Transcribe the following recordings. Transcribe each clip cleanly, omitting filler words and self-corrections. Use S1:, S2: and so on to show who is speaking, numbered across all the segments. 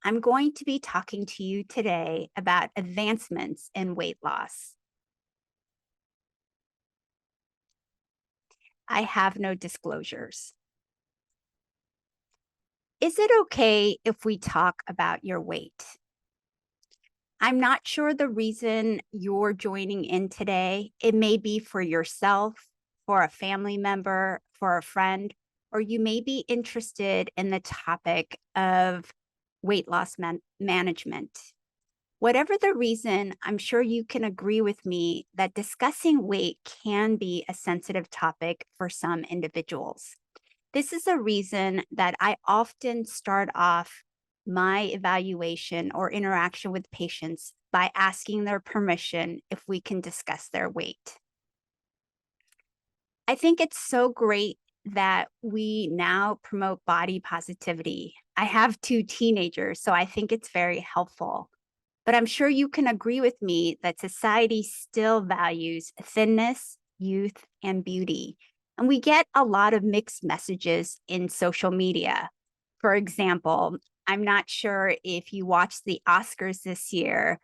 S1: I'm going to be talking to you today about advancements in weight loss. I have no disclosures. Is it okay if we talk about your weight? I'm not sure the reason you're joining in today. It may be for yourself, for a family member, for a friend, or you may be interested in the topic of weight loss management. Whatever the reason, I'm sure you can agree with me that discussing weight can be a sensitive topic for some individuals. This is a reason that I often start off my evaluation or interaction with patients by asking their permission if we can discuss their weight. I think it's so great that we now promote body positivity. I have two teenagers, so I think it's very helpful. But I'm sure you can agree with me that society still values thinness, youth, and beauty. And we get a lot of mixed messages in social media. For example, I'm not sure if you watched the Oscars this year,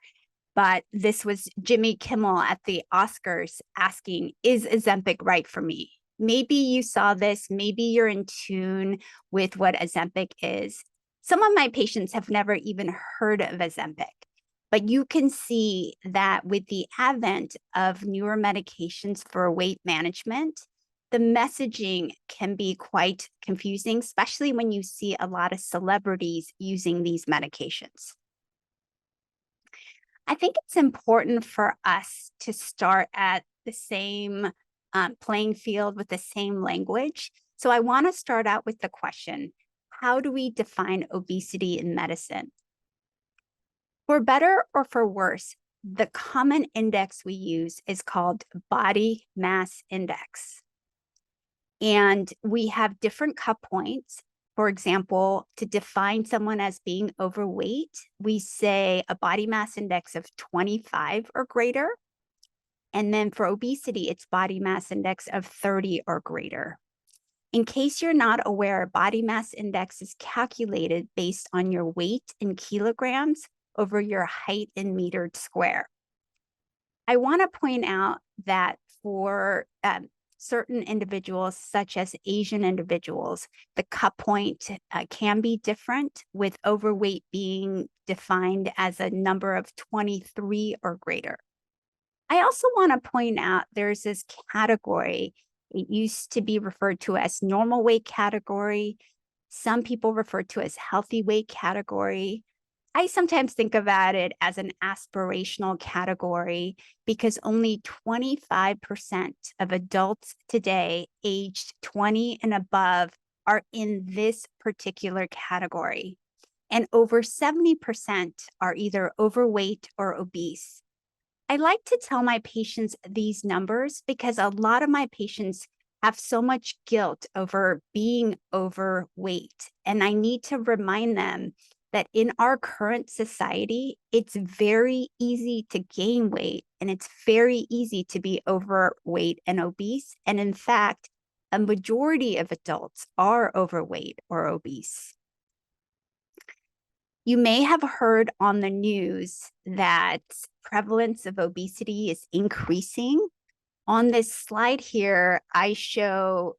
S1: but this was Jimmy Kimmel at the Oscars asking, is Ozempic right for me? Maybe you saw this, maybe you're in tune with what Ozempic is. Some of my patients have never even heard of Ozempic. But you can see that with the advent of newer medications for weight management, the messaging can be quite confusing, especially when you see a lot of celebrities using these medications. I think it's important for us to start at the same playing field with the same language. So I want to start out with the question, how do we define obesity in medicine? For better or for worse, the common index we use is called body mass index. And we have different cut points. For example, to define someone as being overweight, we say a body mass index of 25 or greater. And then for obesity, it's body mass index of 30 or greater. In case you're not aware, body mass index is calculated based on your weight in kilograms over your height in meters square. I want to point out that for certain individuals, such as Asian individuals, the cut point can be different, with overweight being defined as a number of 23 or greater. I also want to point out there's this category. It used to be referred to as normal weight category. Some people refer to as healthy weight category. I sometimes think about it as an aspirational category because only 25% of adults today aged 20 and above are in this particular category. And over 70% are either overweight or obese. I like to tell my patients these numbers because a lot of my patients have so much guilt over being overweight. And I need to remind them that in our current society, it's very easy to gain weight and it's very easy to be overweight and obese. And in fact, a majority of adults are overweight or obese. You may have heard on the news that prevalence of obesity is increasing. On this slide here, I show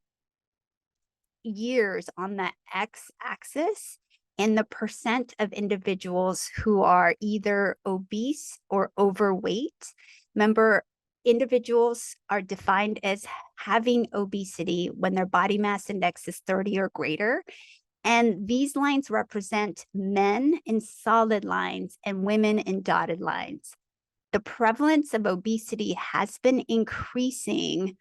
S1: years on the x-axis and the percent of individuals who are either obese or overweight. Remember, individuals are defined as having obesity when their body mass index is 30 or greater. And these lines represent men in solid lines and women in dotted lines. The prevalence of obesity has been increasing,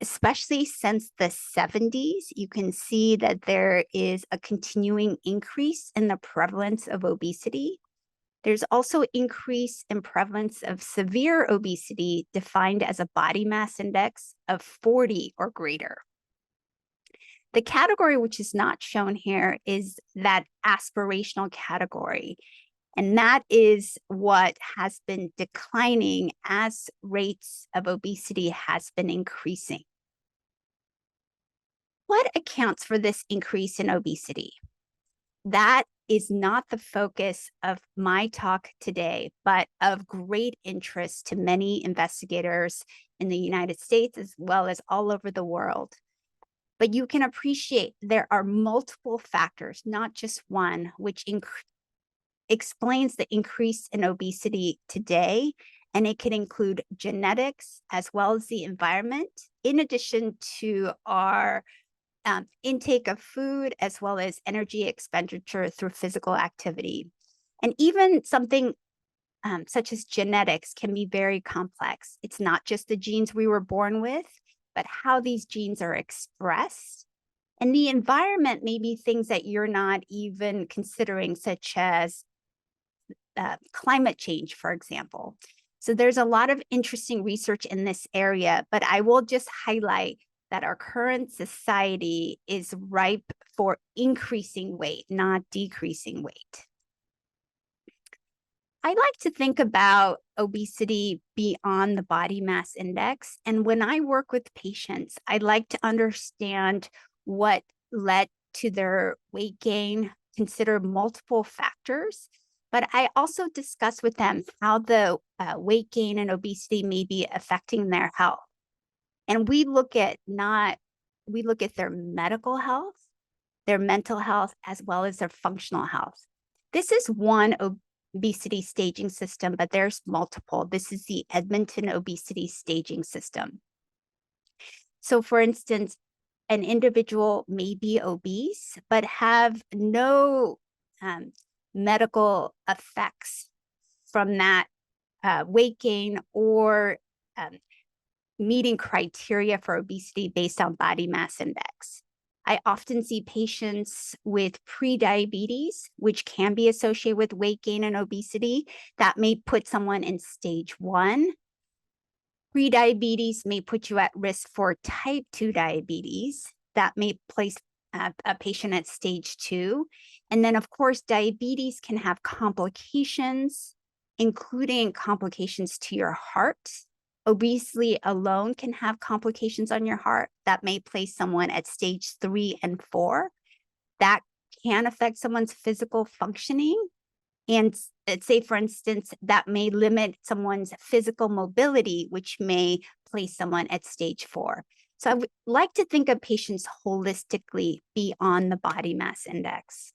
S1: especially since the 70s. You can see that there is a continuing increase in the prevalence of obesity. There's also increase in prevalence of severe obesity, defined as a body mass index of 40 or greater. The category which is not shown here is that aspirational category. And that is what has been declining as rates of obesity has been increasing. What accounts for this increase in obesity? That is not the focus of my talk today, but of great interest to many investigators in the United States as well as all over the world. But you can appreciate there are multiple factors, not just one, which explains the increase in obesity today. And it can include genetics as well as the environment, in addition to our intake of food, as well as energy expenditure through physical activity. And even something such as genetics can be very complex. It's not just the genes we were born with, but how these genes are expressed. And the environment may be things that you're not even considering, such as climate change, for example. So there's a lot of interesting research in this area, but I will just highlight that our current society is ripe for increasing weight, not decreasing weight. I like to think about obesity beyond the body mass index. And when I work with patients, I like to understand what led to their weight gain, consider multiple factors. But I also discuss with them how the weight gain and obesity may be affecting their health. And we look at their medical health, their mental health, as well as their functional health. This is one obesity staging system, but there's multiple. This is the Edmonton Obesity Staging System. So for instance, an individual may be obese, but have no medical effects from that weight gain or meeting criteria for obesity based on body mass index. I often see patients with prediabetes, which can be associated with weight gain and obesity. That may put someone in stage 1. Prediabetes may put you at risk for type 2 diabetes. That may place a patient at stage 2. And then, of course, diabetes can have complications, including complications to your heart. Obesity alone can have complications on your heart that may place someone at stage 3 and 4. That can affect someone's physical functioning. And say, for instance, that may limit someone's physical mobility, which may place someone at stage 4. So I would like to think of patients holistically beyond the body mass index.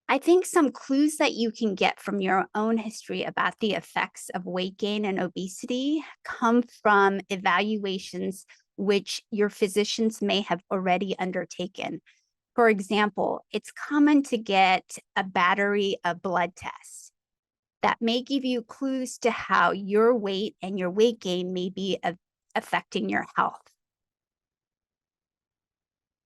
S1: I think some clues that you can get from your own history about the effects of weight gain and obesity come from evaluations which your physicians may have already undertaken. For example, it's common to get a battery of blood tests that may give you clues to how your weight and your weight gain may be affecting your health.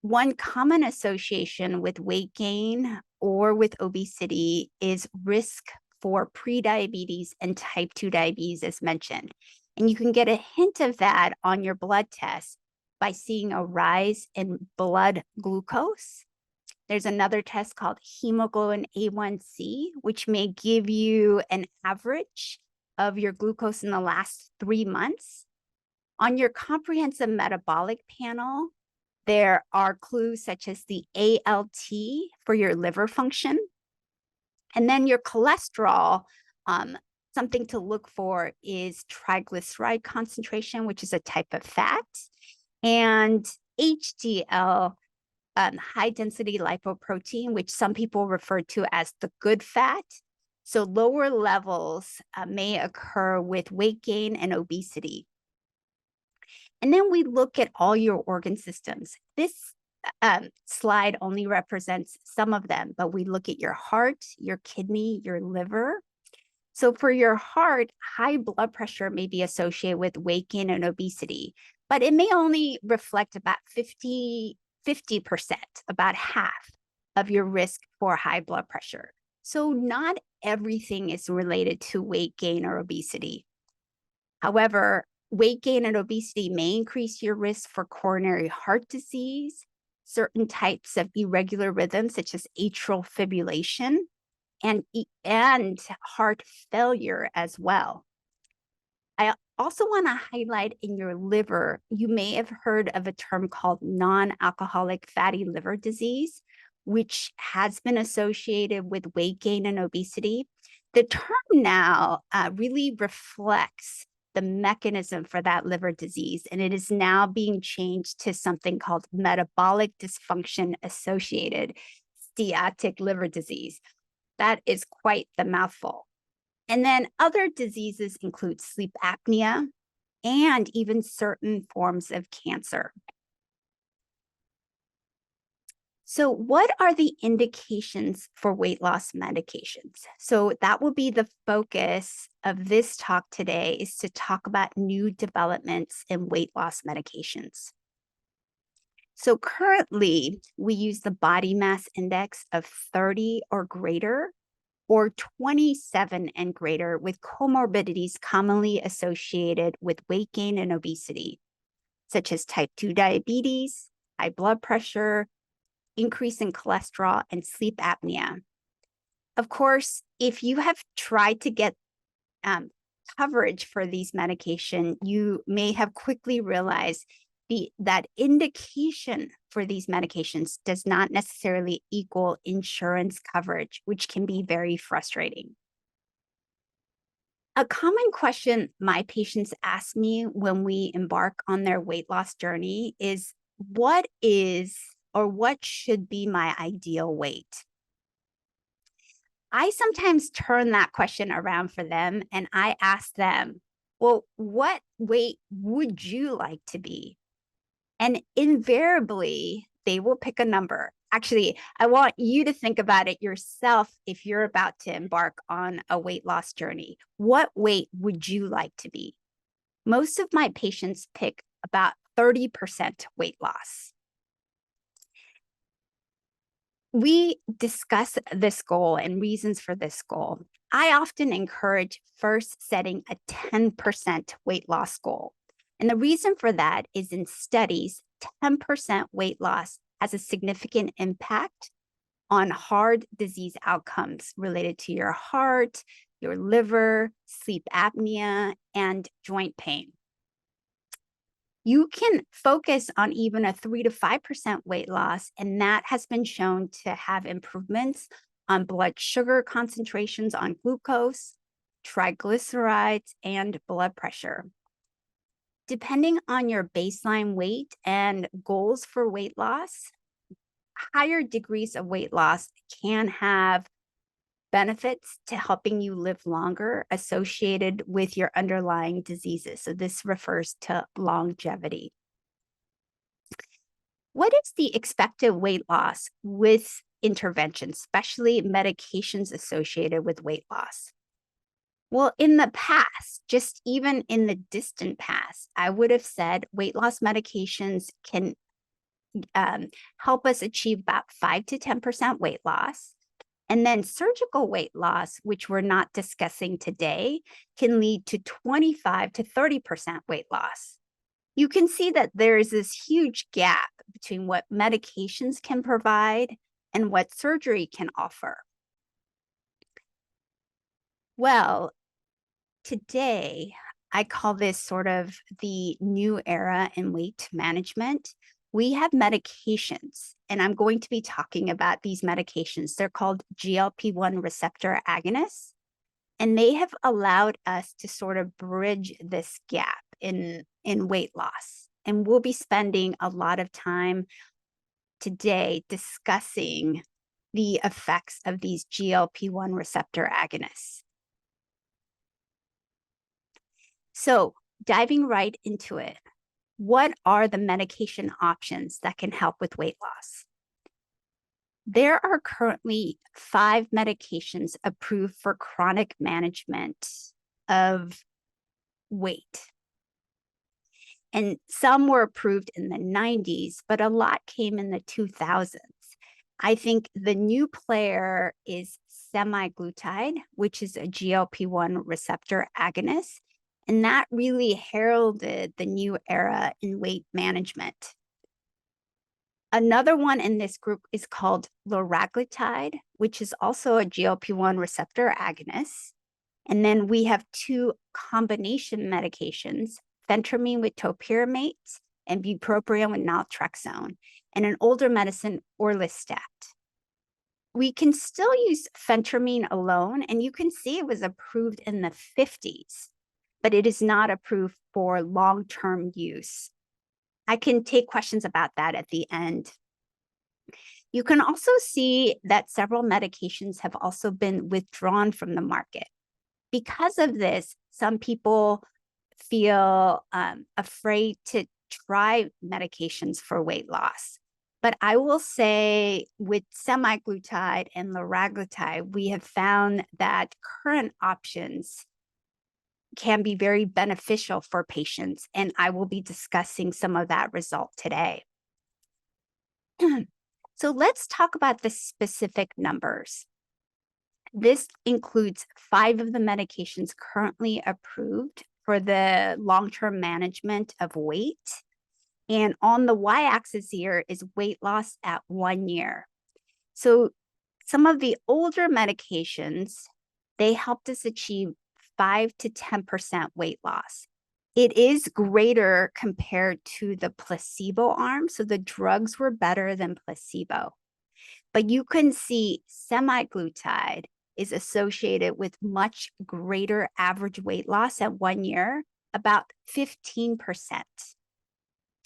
S1: One common association with weight gain or with obesity is risk for prediabetes and type 2 diabetes, as mentioned. And you can get a hint of that on your blood test by seeing a rise in blood glucose. There's another test called hemoglobin A1C, which may give you an average of your glucose in the last 3 months. On your comprehensive metabolic panel, there are clues such as the ALT for your liver function. And then your cholesterol, something to look for is triglyceride concentration, which is a type of fat, and HDL, high density lipoprotein, which some people refer to as the good fat. So lower levels may occur with weight gain and obesity. And then we look at all your organ systems. This slide only represents some of them, but we look at your heart, your kidney, your liver. So for your heart, high blood pressure may be associated with weight gain and obesity, but it may only reflect about 50%, about half of your risk for high blood pressure. So not everything is related to weight gain or obesity. However, weight gain and obesity may increase your risk for coronary heart disease, certain types of irregular rhythms such as atrial fibrillation, and heart failure as well. I also want to highlight in your liver, you may have heard of a term called non-alcoholic fatty liver disease, which has been associated with weight gain and obesity. The term now really reflects the mechanism for that liver disease, and it is now being changed to something called metabolic dysfunction associated steatic liver disease. That is quite the mouthful. And then other diseases include sleep apnea and even certain forms of cancer. So what are the indications for weight loss medications? So that will be the focus of this talk today, is to talk about new developments in weight loss medications. So currently, we use the body mass index of 30 or greater, or 27 and greater, with comorbidities commonly associated with weight gain and obesity, such as type 2 diabetes, high blood pressure, increase in cholesterol, and sleep apnea. Of course, if you have tried to get coverage for these medications, you may have quickly realized that indication for these medications does not necessarily equal insurance coverage, which can be very frustrating. A common question my patients ask me when we embark on their weight loss journey is, what is or what should be my ideal weight? I sometimes turn that question around for them and I ask them, well, what weight would you like to be? And invariably, they will pick a number. Actually, I want you to think about it yourself if you're about to embark on a weight loss journey. What weight would you like to be? Most of my patients pick about 30% weight loss. We discuss this goal and reasons for this goal. I often encourage first setting a 10% weight loss goal. And the reason for that is, in studies, 10% weight loss has a significant impact on hard disease outcomes related to your heart, your liver, sleep apnea, and joint pain. You can focus on even a 3 to 5% weight loss, and that has been shown to have improvements on blood sugar concentrations, on glucose, triglycerides, and blood pressure. Depending on your baseline weight and goals for weight loss, higher degrees of weight loss can have benefits to helping you live longer associated with your underlying diseases. So this refers to longevity. What is the expected weight loss with intervention, especially medications associated with weight loss? Well, in the past, just even in the distant past, I would have said weight loss medications can help us achieve about 5 to 10% weight loss. And then surgical weight loss, which we're not discussing today, can lead to 25 to 30% weight loss. You can see that there is this huge gap between what medications can provide and what surgery can offer. Well, today, I call this sort of the new era in weight management. We have medications, and I'm going to be talking about these medications. They're called GLP-1 receptor agonists, and they have allowed us to sort of bridge this gap in weight loss. And we'll be spending a lot of time today discussing the effects of these GLP-1 receptor agonists. So diving right into it, what are the medication options that can help with weight loss? There are currently 5 medications approved for chronic management of weight. And some were approved in the 90s, but a lot came in the 2000s. I think the new player is semaglutide, which is a GLP-1 receptor agonist. And that really heralded the new era in weight management. Another one in this group is called liraglutide, which is also a GLP-1 receptor agonist. And then we have two combination medications, phentermine with topiramate and bupropion with naltrexone, and an older medicine, orlistat. We can still use phentermine alone, and you can see it was approved in the 50s, but it is not approved for long-term use. I can take questions about that at the end. You can also see that several medications have also been withdrawn from the market. Because of this, some people feel afraid to try medications for weight loss. But I will say with semaglutide and liraglutide, we have found that current options can be very beneficial for patients, and I will be discussing some of that result today. So let's talk about the specific numbers. This includes 5 of the medications currently approved for the long-term management of weight. And on the y-axis here is weight loss at 1 year. So some of the older medications, they helped us achieve 5 to 10% weight loss. It is greater compared to the placebo arm. So the drugs were better than placebo. But you can see semaglutide is associated with much greater average weight loss at 1 year, about 15%.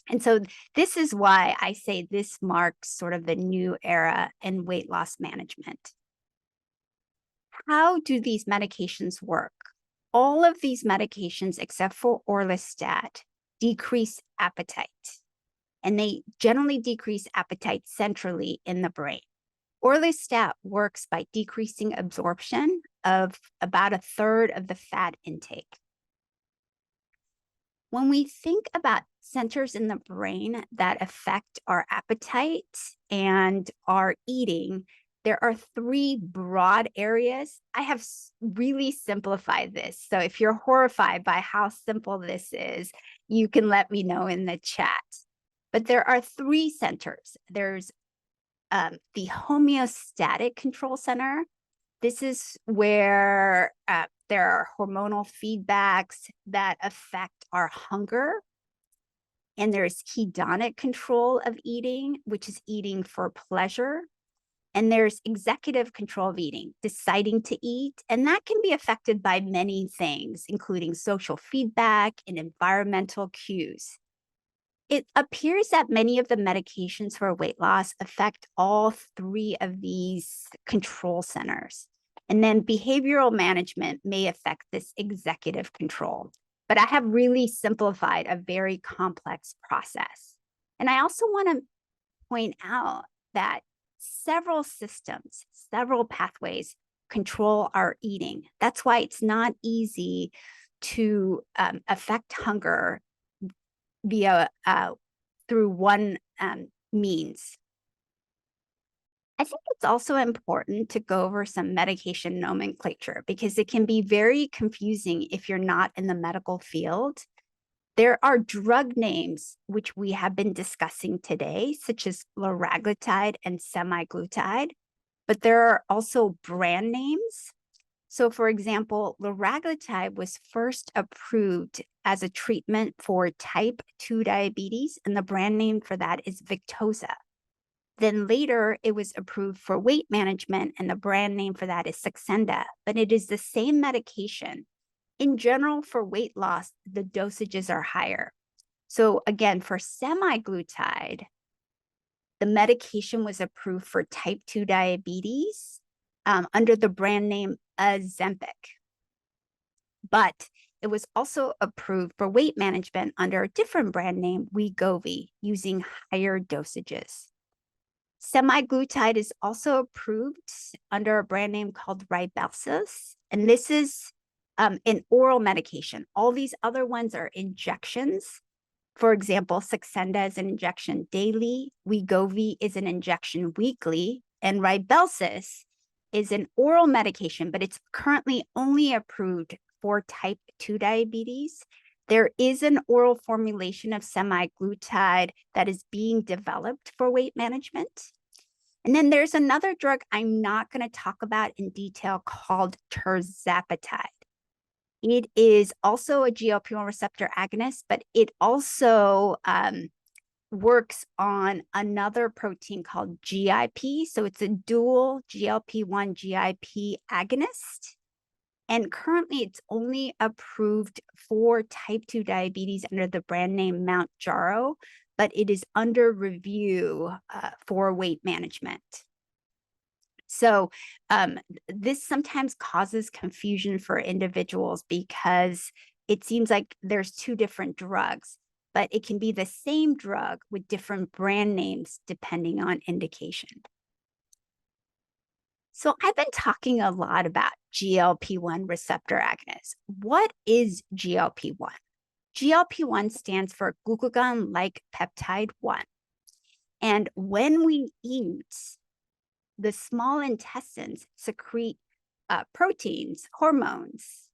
S1: And so this is why I say this marks sort of the new era in weight loss management. How do these medications work? All of these medications, except for orlistat, decrease appetite. And they generally decrease appetite centrally in the brain. Orlistat works by decreasing absorption of about 1/3 of the fat intake. When we think about centers in the brain that affect our appetite and our eating, there are 3 broad areas. I have really simplified this. So if you're horrified by how simple this is, you can let me know in the chat. But there are 3 centers. There's the homeostatic control center. This is where there are hormonal feedbacks that affect our hunger. And there's hedonic control of eating, which is eating for pleasure. And there's executive control of eating, deciding to eat. And that can be affected by many things, including social feedback and environmental cues. It appears that many of the medications for weight loss affect all 3 of these control centers. And then behavioral management may affect this executive control. But I have really simplified a very complex process. And I also want to point out that several systems, several pathways control our eating. That's why it's not easy to affect hunger via through one means. I think it's also important to go over some medication nomenclature because it can be very confusing if you're not in the medical field. There are drug names which we have been discussing today, such as liraglutide and semaglutide, but there are also brand names. So for example, liraglutide was first approved as a treatment for type 2 diabetes, and the brand name for that is Victoza. Then later, it was approved for weight management, and the brand name for that is Saxenda, but it is the same medication. In general, for weight loss, the dosages are higher. So again, for semaglutide, the medication was approved for type 2 diabetes under the brand name Ozempic. But it was also approved for weight management under a different brand name, Wegovy, using higher dosages. Semaglutide is also approved under a brand name called Rybelsus, and this is an oral medication. All these other ones are injections. For example, Saxenda is an injection daily, Wegovy is an injection weekly, and Rybelsus is an oral medication, but it's currently only approved for type 2 diabetes. There is an oral formulation of semaglutide that is being developed for weight management. And then there's another drug I'm not going to talk about in detail called tirzepatide. It is also a GLP-1 receptor agonist, but it also works on another protein called GIP. So it's a dual GLP-1 GIP agonist. And currently it's only approved for type 2 diabetes under the brand name Mounjaro, but it is under review for weight management. So this sometimes causes confusion for individuals because it seems like there's two different drugs, but it can be the same drug with different brand names depending on indication. So I've been talking a lot about GLP-1 receptor agonists. What is GLP-1? GLP-1 stands for glucagon-like peptide 1. And when we eat, the small intestines secrete proteins, hormones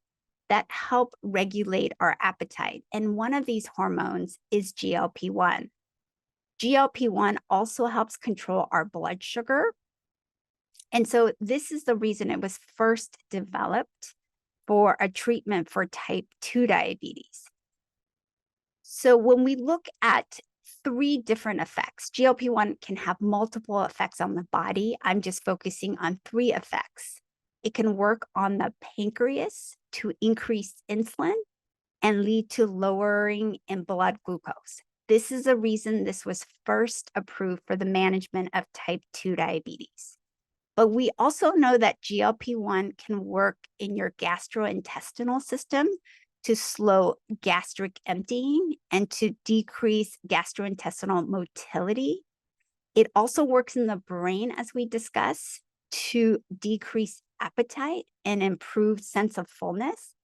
S1: that help regulate our appetite. And one of these hormones is GLP-1. GLP-1 also helps control our blood sugar. And so this is the reason it was first developed for a treatment for type 2 diabetes. So when we look at three different effects, GLP-1 can have multiple effects on the body. I'm just focusing on three effects. It can work on the pancreas to increase insulin and lead to lowering in blood glucose. This is the reason this was first approved for the management of type 2 diabetes. But we also know that GLP-1 can work in your gastrointestinal system to slow gastric emptying and to decrease gastrointestinal motility. It also works in the brain, as we discussed, to decrease appetite and improve sense of fullness.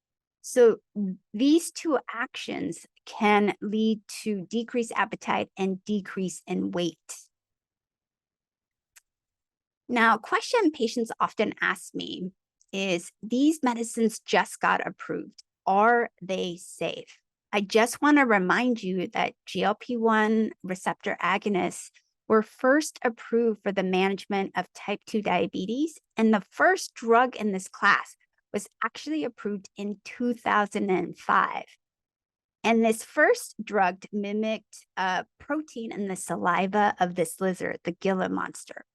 S1: So these two actions can lead to decreased appetite and decrease in weight. Now, a question patients often ask me is, these medicines just got approved. Are they safe? I just want to remind you that GLP-1 receptor agonists were first approved for the management of type 2 diabetes, and the first drug in this class was actually approved in 2005. And this first drug mimicked a protein in the saliva of this lizard, the Gila monster.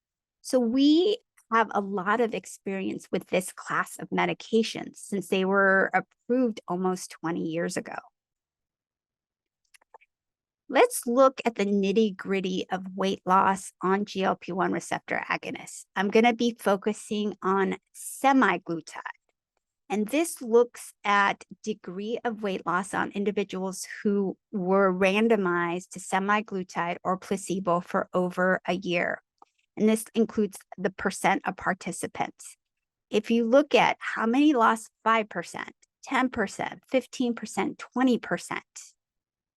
S1: So we have a lot of experience with this class of medications since they were approved almost 20 years ago. Let's look at the nitty-gritty of weight loss on GLP-1 receptor agonists. I'm going to be focusing on semaglutide. And this looks at degree of weight loss on individuals who were randomized to semaglutide or placebo for over a year. And this includes the percent of participants. If you look at how many lost 5%, 10%, 15%, 20%,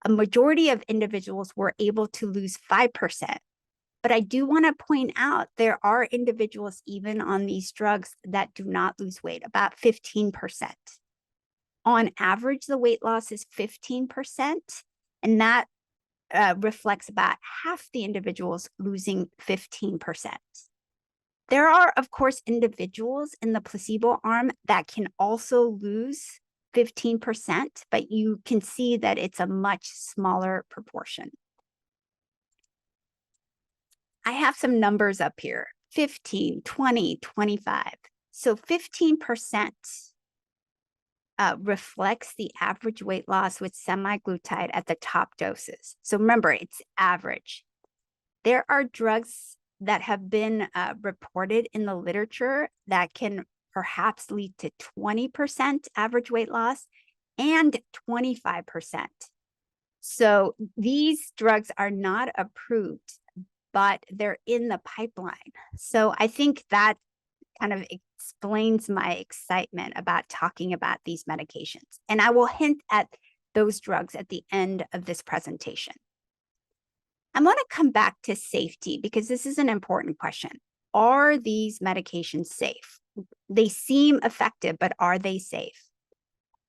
S1: a majority of individuals were able to lose 5%. But I do want to point out there are individuals even on these drugs that do not lose weight, about 15%. On average, the weight loss is 15%, and that reflects about half the individuals losing 15%. There are, of course, individuals in the placebo arm that can also lose 15%, but you can see that it's a much smaller proportion. I have some numbers up here, 15, 20, 25. So 15% reflects the average weight loss with semaglutide at the top doses. So remember, it's average. There are drugs that have been reported in the literature that can perhaps lead to 20% average weight loss and 25%. So these drugs are not approved, but they're in the pipeline. So I think that kind of explains my excitement about talking about these medications. And I will hint at those drugs at the end of this presentation. I want to come back to safety because this is an important question. Are these medications safe? They seem effective, but are they safe?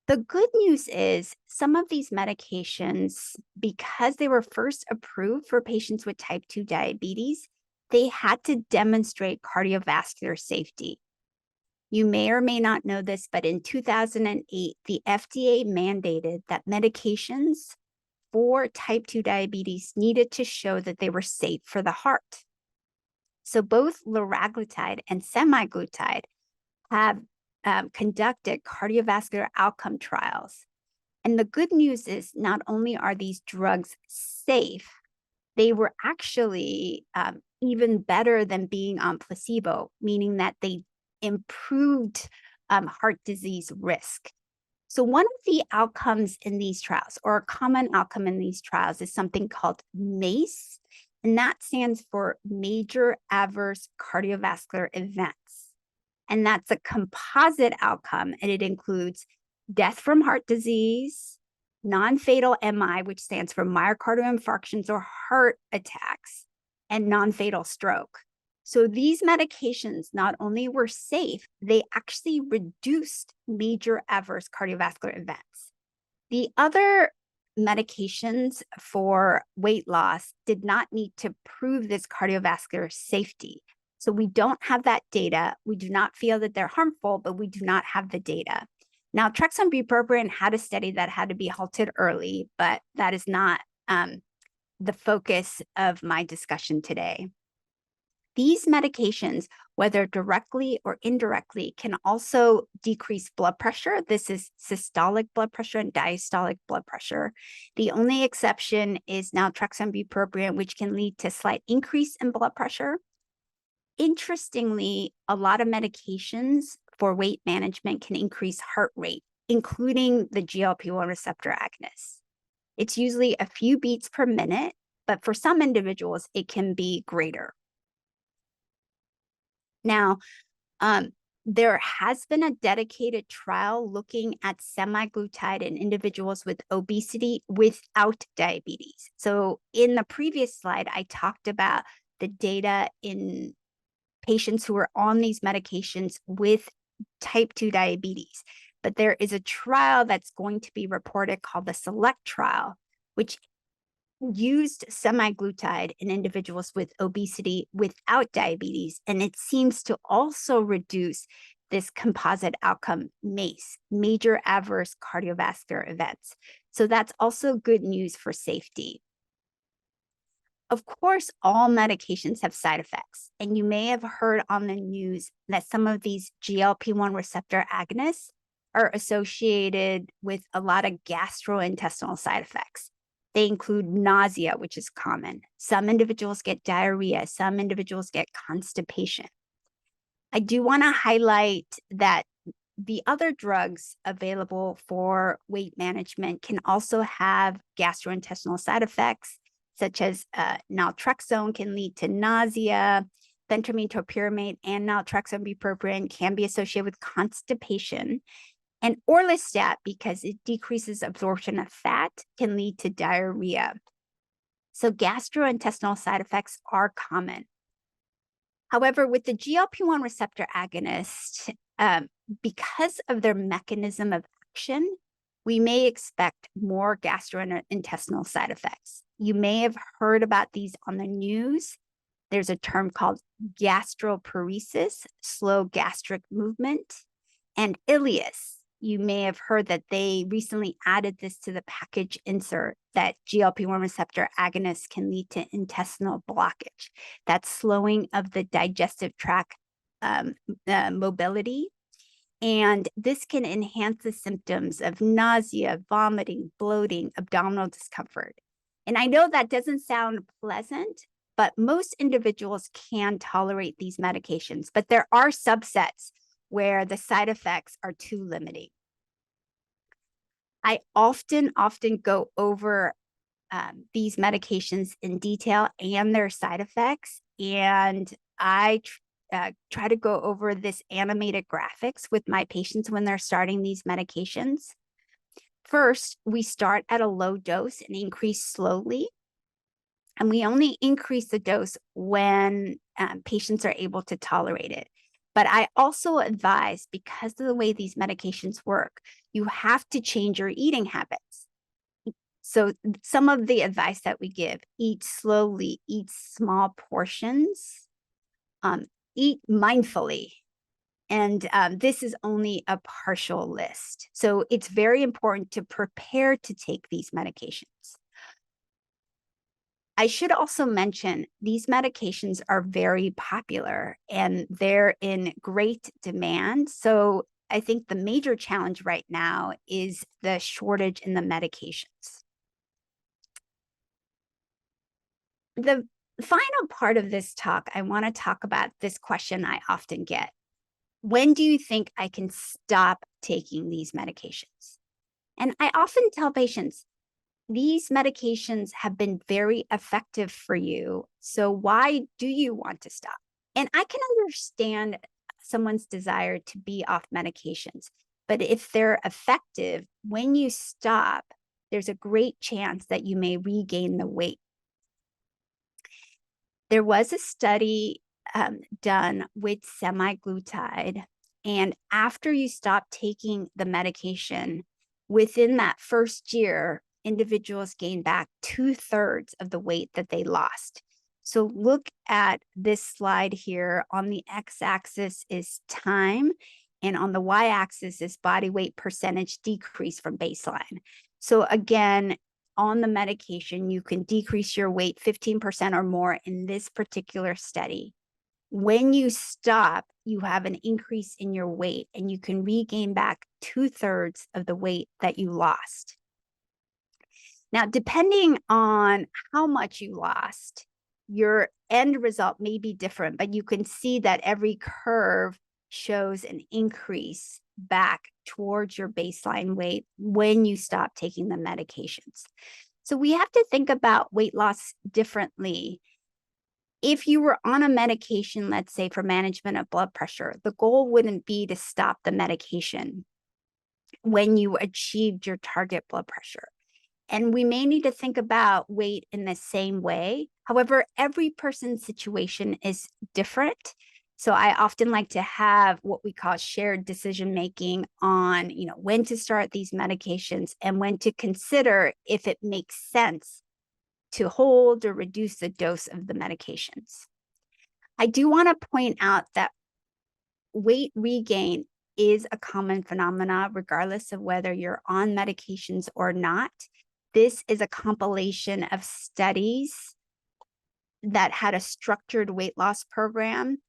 S1: The good news is some of these medications, because they were first approved for patients with type 2 diabetes, they had to demonstrate cardiovascular safety. You may or may not know this, but in 2008, the FDA mandated that medications for type 2 diabetes needed to show that they were safe for the heart. So both liraglutide and semaglutide have conducted cardiovascular outcome trials. And the good news is not only are these drugs safe, they were actually even better than being on placebo, meaning that they improved heart disease risk. So one of the outcomes in these trials, or a common outcome in these trials, is something called MACE, and that stands for Major Adverse Cardiovascular Events. And that's a composite outcome, and it includes death from heart disease, non-fatal MI, which stands for myocardial infarctions or heart attacks, and non-fatal stroke. So these medications not only were safe, they actually reduced major adverse cardiovascular events. The other medications for weight loss did not need to prove this cardiovascular safety. So we don't have that data. We do not feel that they're harmful, but we do not have the data. Now, naltrexone bupropion had a study that had to be halted early, but that is not the focus of my discussion today. These medications, whether directly or indirectly, can also decrease blood pressure. This is systolic blood pressure and diastolic blood pressure. The only exception is naltrexone bupropion, which can lead to slight increase in blood pressure. Interestingly, a lot of medications for weight management can increase heart rate, including the GLP-1 receptor agonists. It's usually a few beats per minute, but for some individuals, it can be greater. Now, there has been a dedicated trial looking at semaglutide in individuals with obesity without diabetes. So in the previous slide, I talked about the data in patients who are on these medications with type 2 diabetes. But there is a trial that's going to be reported called the SELECT trial, which used semaglutide in individuals with obesity without diabetes, and it seems to also reduce this composite outcome MACE, major adverse cardiovascular events. So that's also good news for safety. Of course, all medications have side effects, and you may have heard on the news that some of these GLP-1 receptor agonists are associated with a lot of gastrointestinal side effects. They include nausea, which is common. Some individuals get diarrhea. Some individuals get constipation. I do want to highlight that the other drugs available for weight management can also have gastrointestinal side effects, such as naltrexone can lead to nausea. Phentermine topiramate and naltrexone bupropion can be associated with constipation. And orlistat, because it decreases absorption of fat, can lead to diarrhea. So gastrointestinal side effects are common. However, with the GLP-1 receptor agonist, because of their mechanism of action, we may expect more gastrointestinal side effects. You may have heard about these on the news. There's a term called gastroparesis, slow gastric movement, and ileus. You may have heard that they recently added this to the package insert, that GLP-1 receptor agonists can lead to intestinal blockage. That's slowing of the digestive tract mobility. And this can enhance the symptoms of nausea, vomiting, bloating, abdominal discomfort. And I know that doesn't sound pleasant, but most individuals can tolerate these medications. But there are subsets where the side effects are too limiting. I often go over these medications in detail and their side effects, and I try to go over this animated graphics with my patients when they're starting these medications. First, we start at a low dose and increase slowly. And we only increase the dose when patients are able to tolerate it. But I also advise, because of the way these medications work, you have to change your eating habits. So some of the advice that we give: eat slowly, eat small portions, eat mindfully, And this is only a partial list. So it's very important to prepare to take these medications. I should also mention these medications are very popular and they're in great demand. So I think the major challenge right now is the shortage in the medications. The final part of this talk, I want to talk about this question I often get. When do you think I can stop taking these medications? And I often tell patients, these medications have been very effective for you. So why do you want to stop? And I can understand someone's desire to be off medications, but if they're effective, when you stop, there's a great chance that you may regain the weight. There was a study done with semaglutide, and after you stop taking the medication, within that first year, individuals gain back 2/3 of the weight that they lost. So look at this slide here. On the x-axis is time, and on the y-axis is body weight percentage decrease from baseline. So again, on the medication, you can decrease your weight 15% or more in this particular study. When you stop, you have an increase in your weight and you can regain back 2/3 of the weight that you lost. Now, depending on how much you lost, your end result may be different, but you can see that every curve shows an increase back towards your baseline weight when you stop taking the medications. So we have to think about weight loss differently. If you were on a medication, let's say for management of blood pressure, the goal wouldn't be to stop the medication when you achieved your target blood pressure. And we may need to think about weight in the same way. However, every person's situation is different. So I often like to have what we call shared decision making on, when to start these medications and when to consider if it makes sense to hold or reduce the dose of the medications. I do want to point out that weight regain is a common phenomenon, regardless of whether you're on medications or not. This is a compilation of studies that had a structured weight loss program.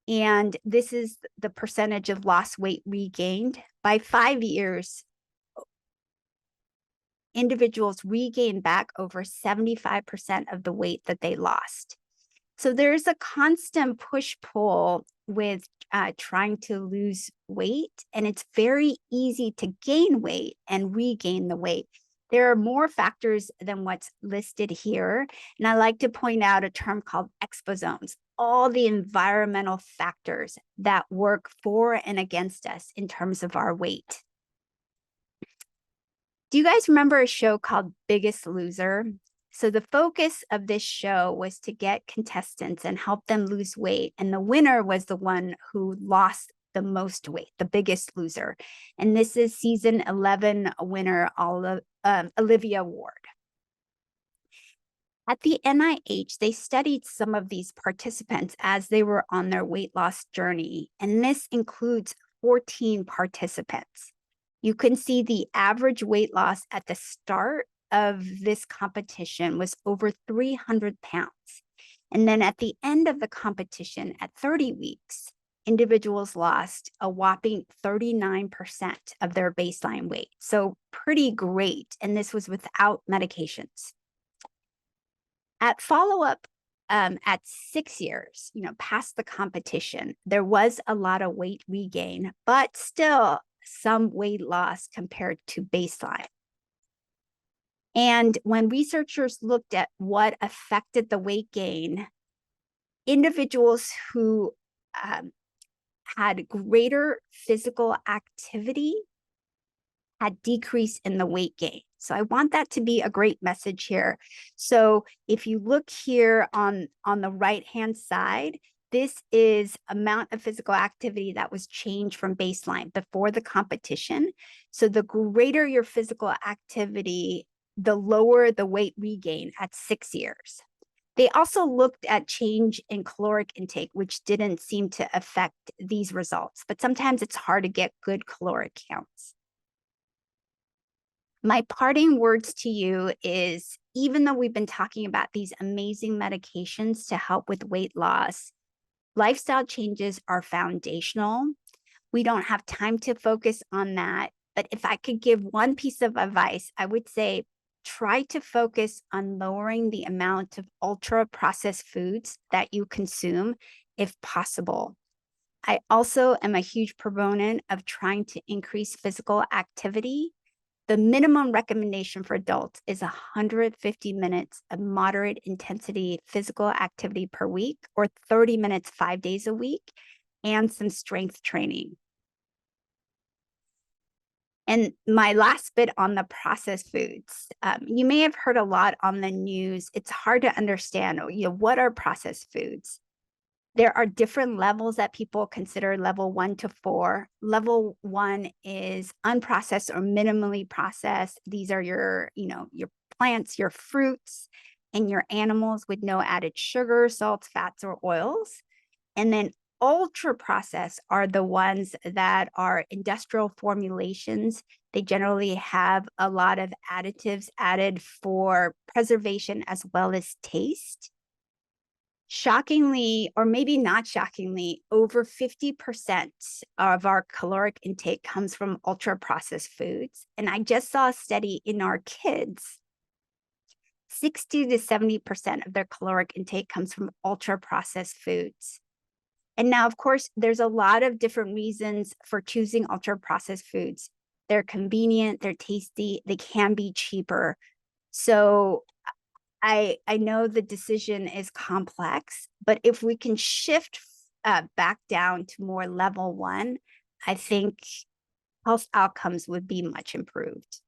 S1: And this is the percentage of lost weight regained. By 5 years, individuals regain back over 75% of the weight that they lost. So there's a constant push-pull with trying to lose weight, and it's very easy to gain weight and regain the weight. There are more factors than what's listed here, and I like to point out a term called exposomes, all the environmental factors that work for and against us in terms of our weight. Do you guys remember a show called Biggest Loser? So the focus of this show was to get contestants and help them lose weight. And the winner was the one who lost the most weight, the biggest loser. And this is season 11 winner, Olivia Ward. At the NIH, they studied some of these participants as they were on their weight loss journey. And this includes 14 participants. You can see the average weight loss at the start of this competition was over 300 pounds. And then at the end of the competition at 30 weeks, individuals lost a whopping 39% of their baseline weight. So pretty great. And this was without medications. At follow-up, at 6 years, past the competition, there was a lot of weight regain, but still some weight loss compared to baseline. And when researchers looked at what affected the weight gain, individuals who had greater physical activity had decrease in the weight gain. So I want that to be a great message here. So if you look here on the right-hand side, this is amount of physical activity that was changed from baseline before the competition. So the greater your physical activity, the lower the weight regain at 6 years. They also looked at change in caloric intake, which didn't seem to affect these results, but sometimes it's hard to get good caloric counts. My parting words to you is, even though we've been talking about these amazing medications to help with weight loss, lifestyle changes are foundational. We don't have time to focus on that. But if I could give one piece of advice, I would say try to focus on lowering the amount of ultra processed foods that you consume if possible. I also am a huge proponent of trying to increase physical activity. The minimum recommendation for adults is 150 minutes of moderate intensity physical activity per week, or 30 minutes 5 days a week, and some strength training. And my last bit on the processed foods, you may have heard a lot on the news. It's hard to understand, what are processed foods? There are different levels that people consider, level 1 to 4. Level 1 is unprocessed or minimally processed. These are your plants, your fruits, and your animals with no added sugar, salts, fats, or oils. And then ultra processed are the ones that are industrial formulations. They generally have a lot of additives added for preservation as well as taste. Shockingly, or maybe not shockingly, over 50% of our caloric intake comes from ultra processed foods. And I just saw a study in our kids. 60 to 70% of their caloric intake comes from ultra processed foods. And now, of course, there's a lot of different reasons for choosing ultra processed foods. They're convenient, they're tasty, they can be cheaper. So I know the decision is complex, but if we can shift back down to more level 1, I think health outcomes would be much improved.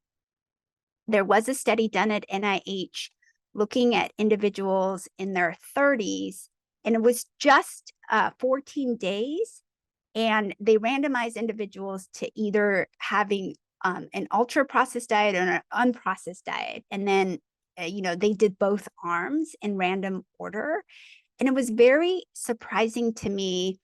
S1: There was a study done at NIH looking at individuals in their 30s, and it was just 14 days. And they randomized individuals to either having an ultra processed diet or an unprocessed diet. And then, they did both arms in random order. And it was very surprising to me,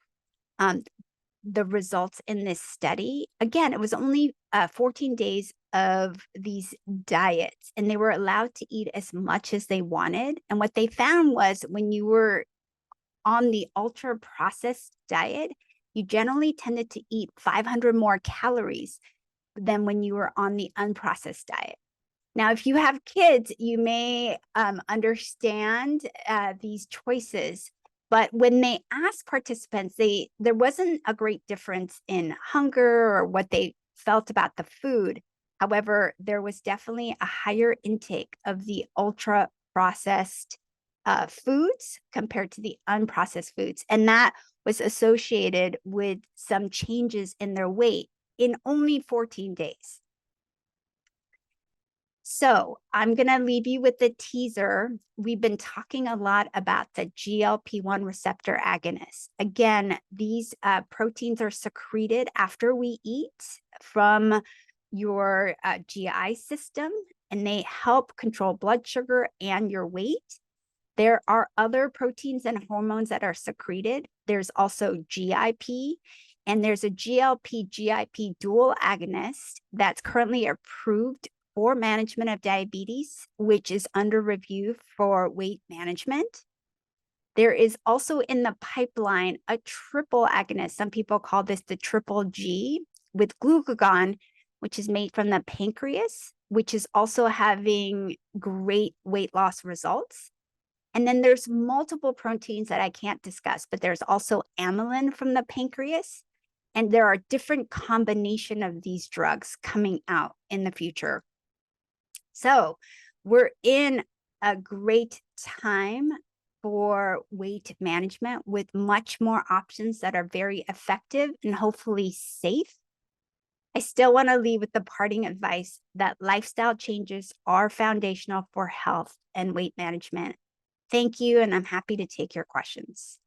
S1: the results in this study. Again, it was only 14 days of these diets, and they were allowed to eat as much as they wanted. And what they found was when you were on the ultra processed diet, you generally tended to eat 500 more calories than when you were on the unprocessed diet. Now, if you have kids, you may understand these choices. But when they asked participants, there wasn't a great difference in hunger or what they felt about the food. However, there was definitely a higher intake of the ultra processed foods compared to the unprocessed foods. And that was associated with some changes in their weight in only 14 days. So I'm going to leave you with the teaser. We've been talking a lot about the GLP-1 receptor agonists. Again, these proteins are secreted after we eat from your GI system, and they help control blood sugar and your weight. There are other proteins and hormones that are secreted. There's also GIP, and there's a GLP-GIP dual agonist that's currently approved for management of diabetes, which is under review for weight management. There is also in the pipeline a triple agonist. Some people call this the triple G, with glucagon, which is made from the pancreas, which is also having great weight loss results. And then there's multiple proteins that I can't discuss, but there's also amylin from the pancreas. And there are different combination of these drugs coming out in the future. So we're in a great time for weight management with much more options that are very effective and hopefully safe. I still want to leave with the parting advice that lifestyle changes are foundational for health and weight management. Thank you, and I'm happy to take your questions.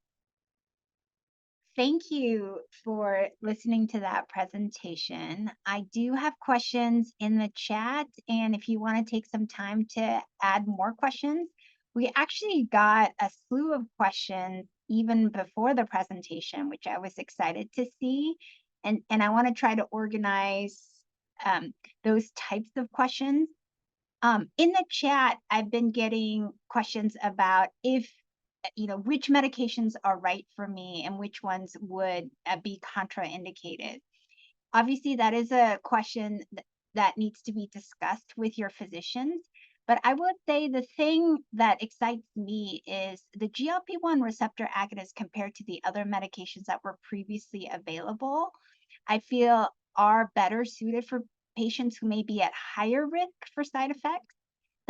S1: Thank you for listening to that presentation. I do have questions in the chat, and if you want to take some time to add more questions, We actually got a slew of questions even before the presentation, which I was excited to see. And I want to try to organize um, those types of questions. In the chat, I've been getting questions about if, which medications are right for me and which ones would be contraindicated. Obviously, that is a question that needs to be discussed with your physicians. But I would say the thing that excites me is the GLP-1 receptor agonist compared to the other medications that were previously available, I feel are better suited for patients who may be at higher risk for side effects.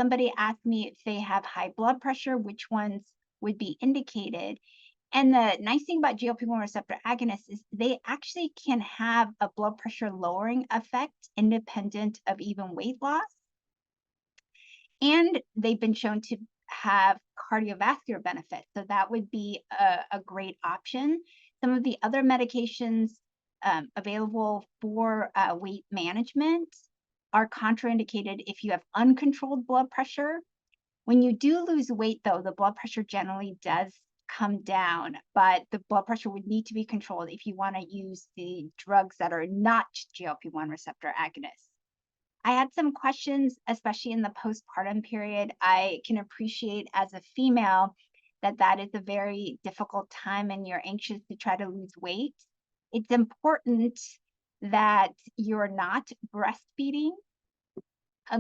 S1: Somebody asked me if they have high blood pressure, which ones would be indicated. And the nice thing about GLP-1 receptor agonists is they actually can have a blood pressure lowering effect independent of even weight loss. And they've been shown to have cardiovascular benefits. So that would be a great option. Some of the other medications available for weight management are contraindicated if you have uncontrolled blood pressure. When you do lose weight, though, the blood pressure generally does come down, but the blood pressure would need to be controlled if you want to use the drugs that are not GLP-1 receptor agonists. I had some questions, especially in the postpartum period. I can appreciate as a female that is a very difficult time and you're anxious to try to lose weight. It's important that you're not breastfeeding.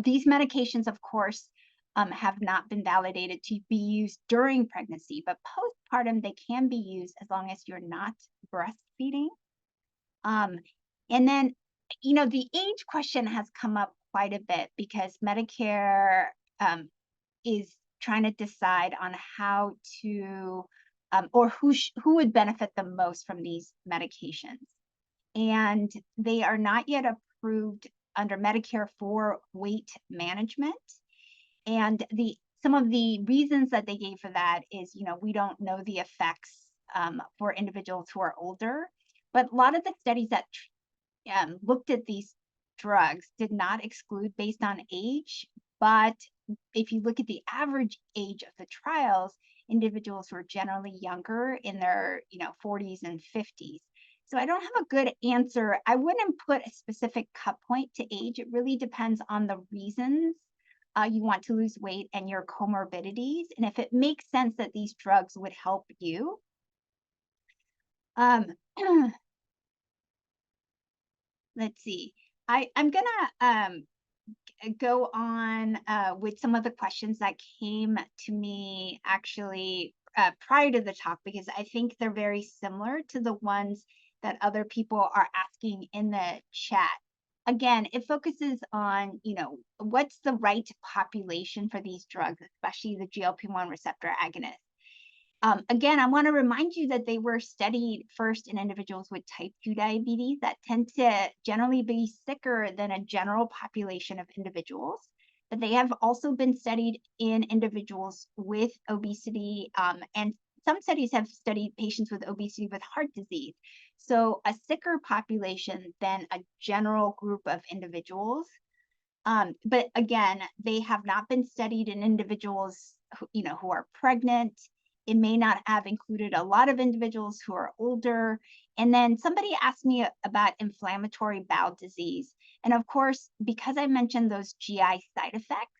S1: These medications, of course, have not been validated to be used during pregnancy, but postpartum, they can be used as long as you're not breastfeeding. And then, the age question has come up quite a bit because Medicare is trying to decide on how to, or who would benefit the most from these medications. And they are not yet approved under Medicare for weight management. And some of the reasons that they gave for that is, we don't know the effects for individuals who are older. But a lot of the studies that looked at these drugs did not exclude based on age. But if you look at the average age of the trials, individuals were generally younger in their 40s and 50s. So I don't have a good answer. I wouldn't put a specific cut point to age. It really depends on the reasons you want to lose weight and your comorbidities, and if it makes sense that these drugs would help you. Let's see. I'm gonna go on with some of the questions that came to me actually prior to the talk, because I think they're very similar to the ones that other people are asking in the chat. Again, it focuses on, what's the right population for these drugs, especially the GLP-1 receptor agonist. Again, I want to remind you that they were studied first in individuals with type 2 diabetes that tend to generally be sicker than a general population of individuals. But they have also been studied in individuals with obesity, and some studies have studied patients with obesity with heart disease. So a sicker population than a general group of individuals. But again, they have not been studied in individuals who are pregnant. It may not have included a lot of individuals who are older. And then somebody asked me about inflammatory bowel disease. And of course, because I mentioned those GI side effects,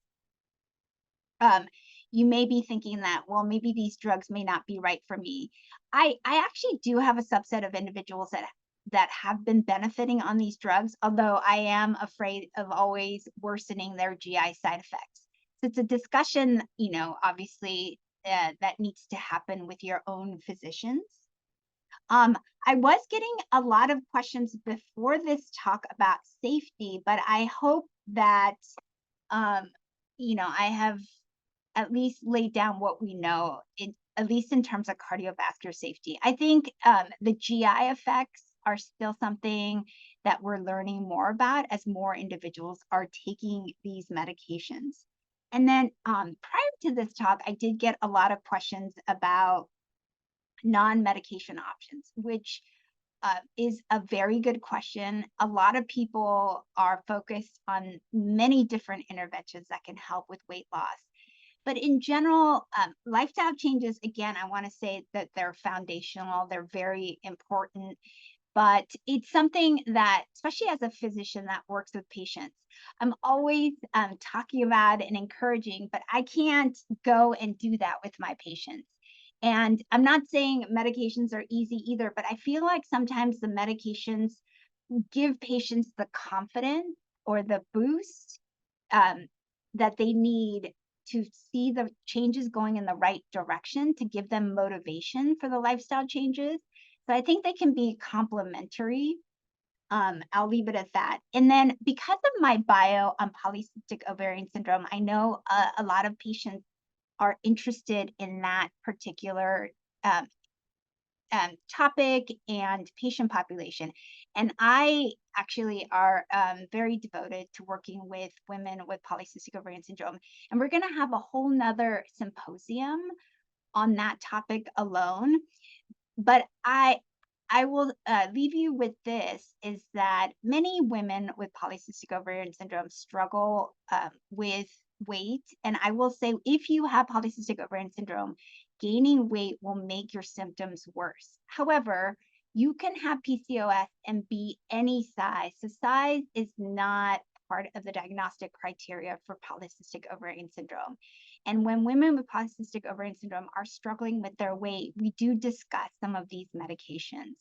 S1: you may be thinking that, well, maybe these drugs may not be right for me. I actually do have a subset of individuals that have been benefiting on these drugs, although I am afraid of always worsening their GI side effects. So it's a discussion, obviously, that needs to happen with your own physicians. I was getting a lot of questions before this talk about safety, but I hope that, I have at least laid down what we know, at least in terms of cardiovascular safety. I think the GI effects are still something that we're learning more about as more individuals are taking these medications. And then prior to this talk, I did get a lot of questions about non-medication options, which is a very good question. A lot of people are focused on many different interventions that can help with weight loss. But in general, lifestyle changes, again, I want to say that they're foundational, they're very important, but it's something that, especially as a physician that works with patients, I'm always talking about and encouraging, but I can't go and do that with my patients. And I'm not saying medications are easy either, but I feel like sometimes the medications give patients the confidence or the boost um, that they need to see the changes going in the right direction to give them motivation for the lifestyle changes. So I think they can be complementary. I'll leave it at that. And then because of my bio on polycystic ovarian syndrome, I know a lot of patients are interested in that particular um, topic and patient population. And I actually are very devoted to working with women with polycystic ovarian syndrome. And we're going to have a whole nother symposium on that topic alone. But I will leave you with this is that many women with polycystic ovarian syndrome struggle with weight. And I will say, if you have polycystic ovarian syndrome, gaining weight will make your symptoms worse. However, you can have PCOS and be any size. So size is not part of the diagnostic criteria for polycystic ovarian syndrome. And when women with polycystic ovarian syndrome are struggling with their weight, we do discuss some of these medications.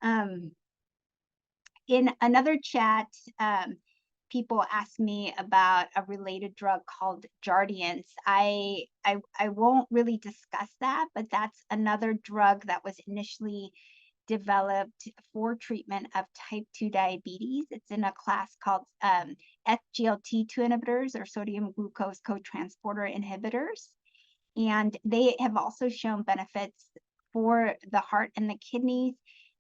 S1: Um, in another chat, people ask me about a related drug called Jardiance. I won't really discuss that, but that's another drug that was initially developed for treatment of type 2 diabetes. It's in a class called SGLT2 inhibitors or sodium glucose cotransporter inhibitors. And they have also shown benefits for the heart and the kidneys.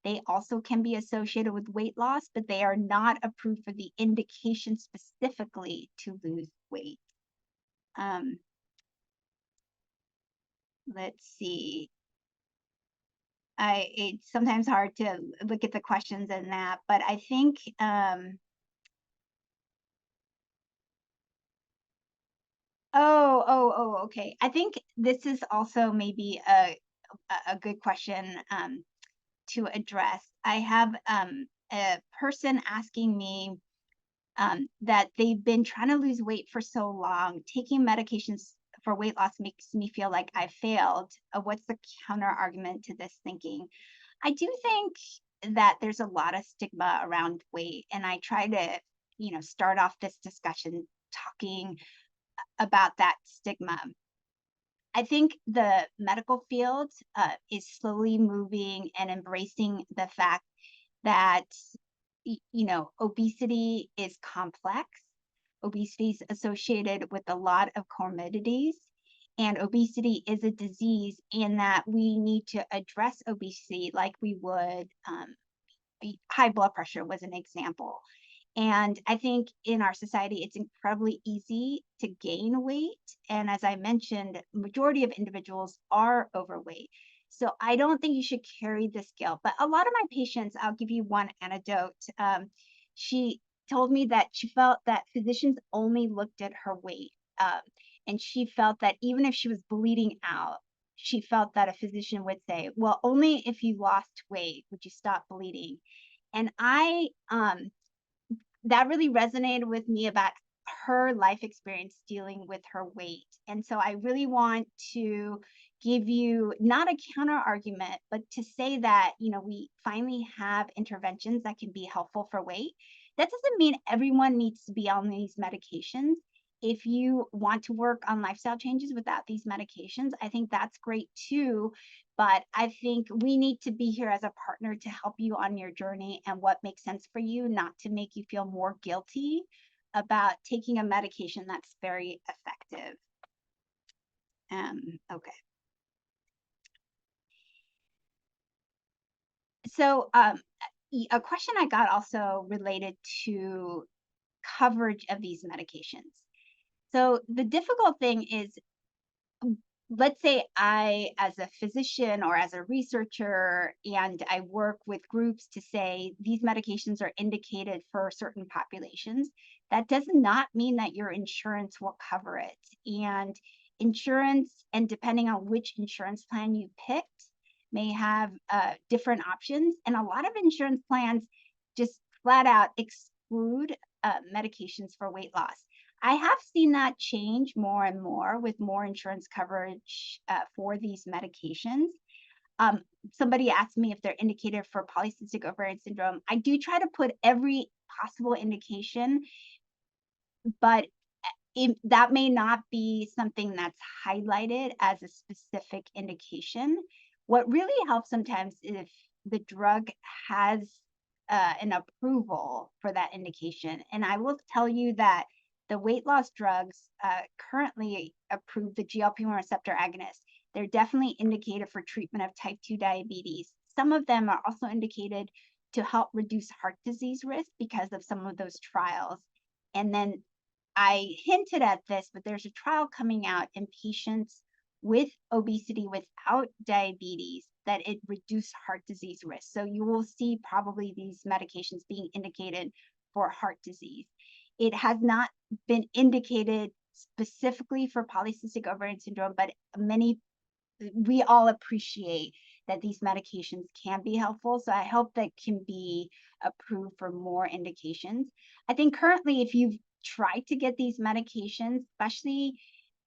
S1: They also can be associated with weight loss, but they are not approved for the indication specifically to lose weight. Let's see. It's sometimes hard to look at the questions in that, but I think okay. I think this is also maybe a good question to address. I have a person asking me that they've been trying to lose weight for so long, taking medications for weight loss makes me feel like I failed. What's the counter argument to this thinking? I do think that there's a lot of stigma around weight, and I try to, start off this discussion talking about that stigma. I think the medical field is slowly moving and embracing the fact that, obesity is complex. Obesity is associated with a lot of comorbidities, and obesity is a disease, and that we need to address obesity like we would high blood pressure was an example. And I think in our society, it's incredibly easy to gain weight. And as I mentioned, majority of individuals are overweight. So I don't think you should carry this guilt. But a lot of my patients, I'll give you one anecdote. She told me that she felt that physicians only looked at her weight. And she felt that even if she was bleeding out, she felt that a physician would say, well, only if you lost weight would you stop bleeding. And that really resonated with me about her life experience dealing with her weight. And so I really want to give you not a counter argument, but to say that, we finally have interventions that can be helpful for weight. That doesn't mean everyone needs to be on these medications. If you want to work on lifestyle changes without these medications, I think that's great too. But I think we need to be here as a partner to help you on your journey and what makes sense for you, not to make you feel more guilty about taking a medication that's very effective. Okay. So a question I got also related to coverage of these medications. So the difficult thing is, let's say I, as a physician or as a researcher, and I work with groups to say these medications are indicated for certain populations, that does not mean that your insurance will cover it. And insurance, and depending on which insurance plan you picked, may have different options. And a lot of insurance plans just flat out exclude medications for weight loss. I have seen that change more and more with more insurance coverage for these medications. Um, Somebody asked me if they're indicated for polycystic ovarian syndrome. I do try to put every possible indication, but that may not be something that's highlighted as a specific indication. What really helps sometimes is if the drug has an approval for that indication. And I will tell you that the weight loss drugs currently approved, the GLP-1 receptor agonist, they're definitely indicated for treatment of type 2 diabetes. Some of them are also indicated to help reduce heart disease risk because of some of those trials. And then I hinted at this, but there's a trial coming out in patients with obesity without diabetes that it reduced heart disease risk. So you will see probably these medications being indicated for heart disease. It has not been indicated specifically for polycystic ovarian syndrome, but we all appreciate that these medications can be helpful. So I hope that can be approved for more indications. I think currently, if you've tried to get these medications, especially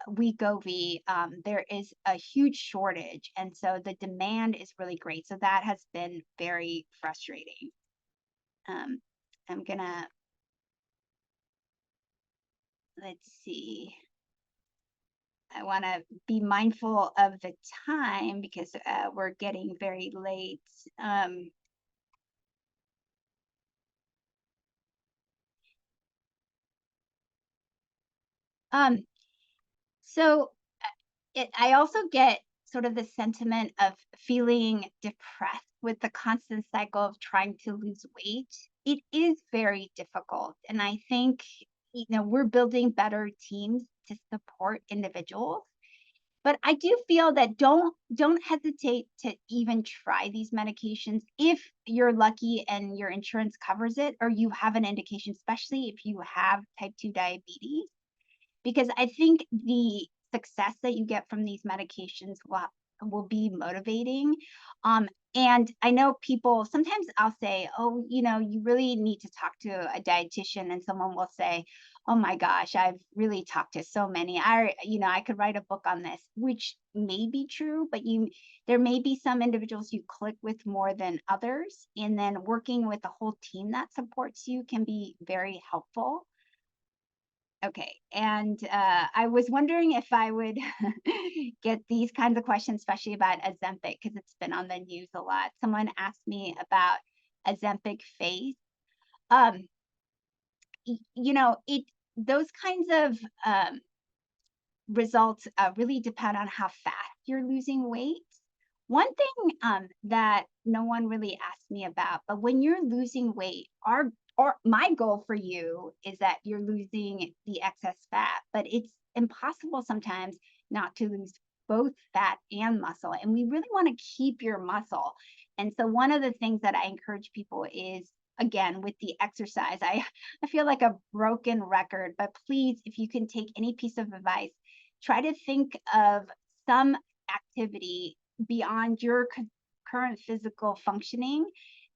S1: Wegovy, there is a huge shortage. And so the demand is really great. So that has been very frustrating. I'm gonna, let's see. I want to be mindful of the time because we're getting very late. So I also get sort of the sentiment of feeling depressed with the constant cycle of trying to lose weight. It is very difficult. And I think, we're building better teams to support individuals. But I do feel that don't hesitate to even try these medications if you're lucky and your insurance covers it or you have an indication, especially if you have type 2 diabetes, because I think the success that you get from these medications will be motivating. And I know people sometimes I'll say, oh, you really need to talk to a dietitian, and someone will say, oh my gosh, I've really talked to so many. I could write a book on this, which may be true, but there may be some individuals you click with more than others. And then working with a whole team that supports you can be very helpful. Okay, and I was wondering if I would get these kinds of questions, especially about Ozempic, because it's been on the news a lot. Someone asked me about Ozempic face. Um, those kinds of results really depend on how fast you're losing weight. One thing that no one really asked me about, but when you're losing weight, or my goal for you is that you're losing the excess fat, but it's impossible sometimes not to lose both fat and muscle. And we really want to keep your muscle. And so one of the things that I encourage people is, again, with the exercise, I feel like a broken record, but please, if you can take any piece of advice, try to think of some activity beyond your current physical functioning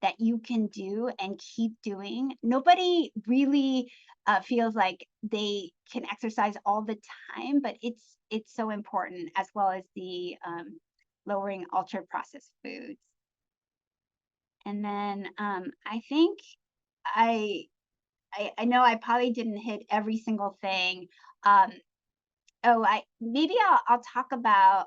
S1: that you can do and keep doing. Nobody really feels like they can exercise all the time, but it's so important, as well as the lowering ultra processed foods. And then I think I know I probably didn't hit every single thing. I'll talk about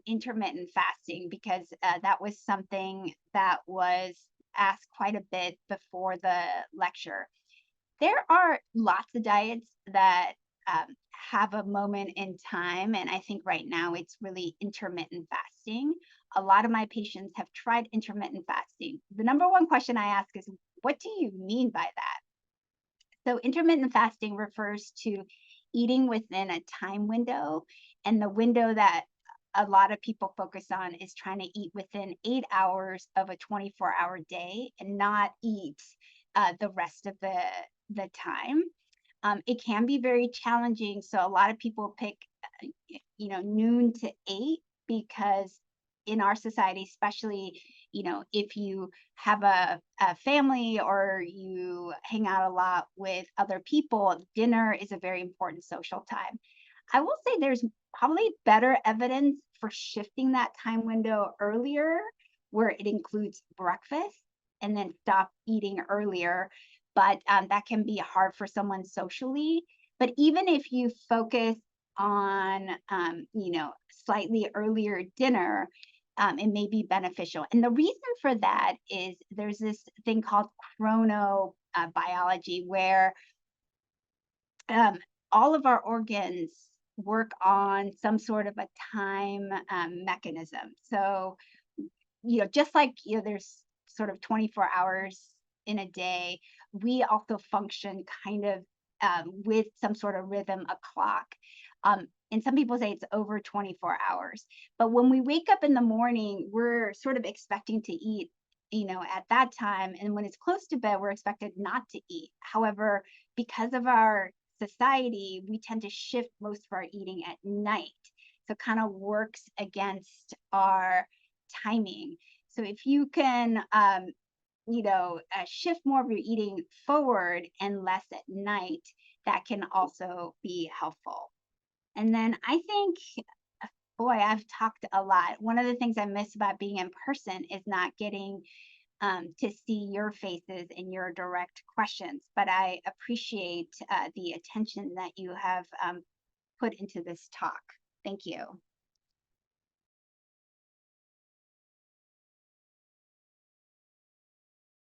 S1: intermittent fasting, because that was something that was asked quite a bit before the lecture. There are lots of diets that have a moment in time, and I think right now it's really intermittent fasting. A lot of my patients have tried intermittent fasting. The number one question I ask is, what do you mean by that? So intermittent fasting refers to eating within a time window, and the window that a lot of people focus on is trying to eat within 8 hours of a 24-hour day and not eat the rest of the time. It can be very challenging. So a lot of people pick noon to 8, because in our society, especially, if you have a family or you hang out a lot with other people, dinner is a very important social time. I will say there's probably better evidence for shifting that time window earlier, where it includes breakfast and then stop eating earlier. But that can be hard for someone socially. But even if you focus on, slightly earlier dinner, it may be beneficial. And the reason for that is there's this thing called chronobiology, where um, all of our organs work on some sort of a time mechanism. So, just like, there's sort of 24 hours in a day, we also function kind of with some sort of rhythm, a clock. And some people say it's over 24 hours. But when we wake up in the morning, we're sort of expecting to eat, at that time. And when it's close to bed, we're expected not to eat. However, because of our society, we tend to shift most of our eating at night. So it kind of works against our timing. So if you can, shift more of your eating forward and less at night, that can also be helpful. And then I think, boy, I've talked a lot. One of the things I miss about being in person is not getting to see your faces and your direct questions. But I appreciate the attention that you have put into this talk. Thank you.